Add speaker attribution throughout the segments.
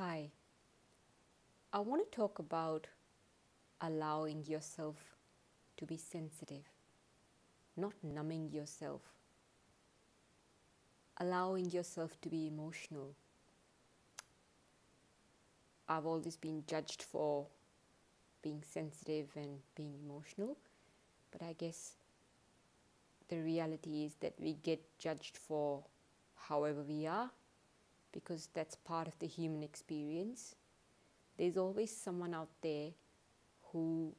Speaker 1: Hi, I want to talk about allowing yourself to be sensitive, not numbing yourself, allowing yourself to be emotional. I've always been judged for being sensitive and being emotional, but I guess the reality is that we get judged for however we are because that's part of the human experience. There's always someone out there who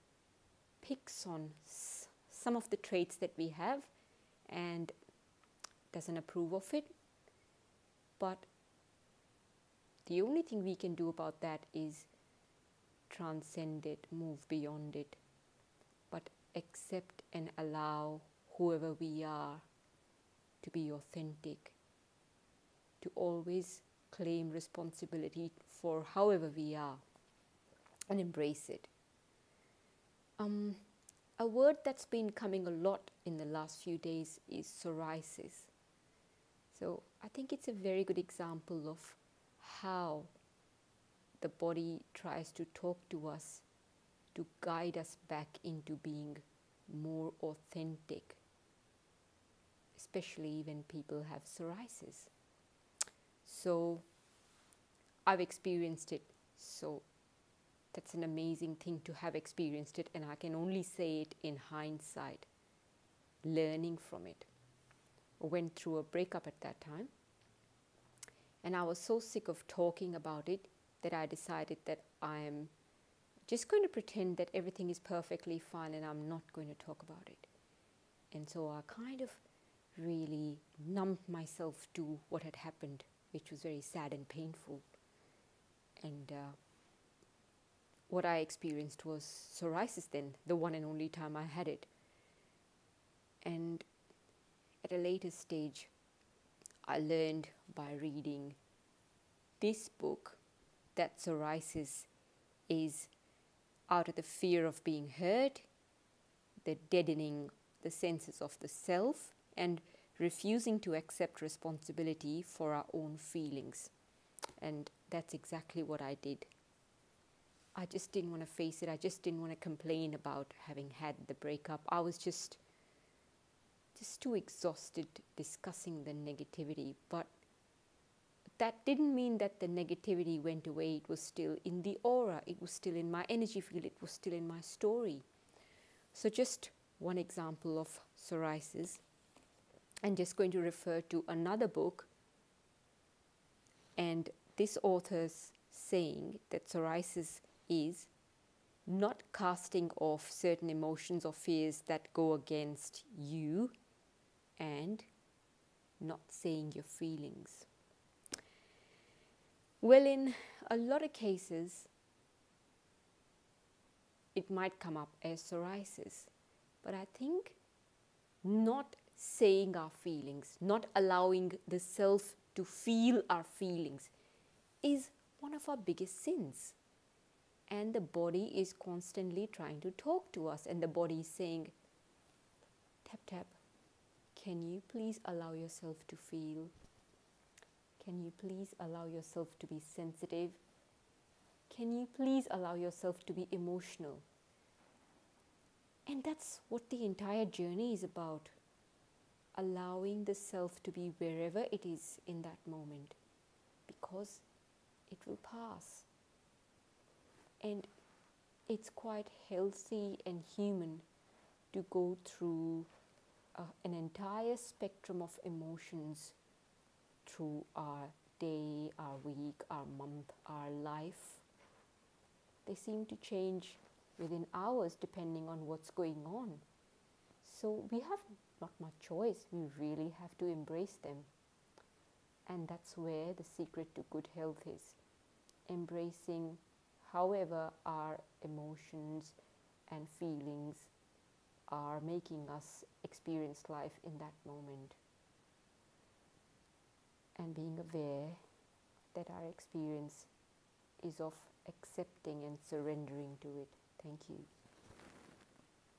Speaker 1: picks on some of the traits that we have and doesn't approve of it. But the only thing we can do about that is transcend it, move beyond it, but accept and allow whoever we are to be authentic, to always claim responsibility for however we are and embrace it. A word that's been coming a lot in the last few days is psoriasis. So I think it's a very good example of how the body tries to talk to us to guide us back into being more authentic, especially when people have psoriasis. So I've experienced it, so that's an amazing thing to have experienced it, and I can only say it in hindsight, learning from it. I went through a breakup at that time, and I was so sick of talking about it that I decided that I am just going to pretend that everything is perfectly fine and I'm not going to talk about it. And so I kind of really numbed myself to what had happened, which was very sad and painful. And what I experienced was psoriasis then, the one and only time I had it. And at a later stage, I learned by reading this book that psoriasis is out of the fear of being hurt, the deadening the senses of the self, and refusing to accept responsibility for our own feelings. And that's exactly what I did. I just didn't want to face it. I just didn't want to complain about having had the breakup. I was just too exhausted discussing the negativity. But that didn't mean that the negativity went away. It was still in the aura. It was still in my energy field. It was still in my story. So just one example of psoriasis. I'm just going to refer to another book. And this author's saying that psoriasis is not casting off certain emotions or fears that go against you and not saying your feelings. Well, in a lot of cases, it might come up as psoriasis, but I think not saying our feelings, not allowing the self to feel our feelings is one of our biggest sins. And the body is constantly trying to talk to us, and the body is saying, tap, tap, can you please allow yourself to feel? Can you please allow yourself to be sensitive? Can you please allow yourself to be emotional? And that's what the entire journey is about. Allowing the self to be wherever it is in that moment, because it will pass. And it's quite healthy and human to go through an entire spectrum of emotions through our day, our week, our month, our life. They seem to change within hours depending on what's going on. So we have not much choice. We really have to embrace them. And that's where the secret to good health is. Embracing however our emotions and feelings are making us experience life in that moment. And being aware that our experience is of accepting and surrendering to it. Thank you.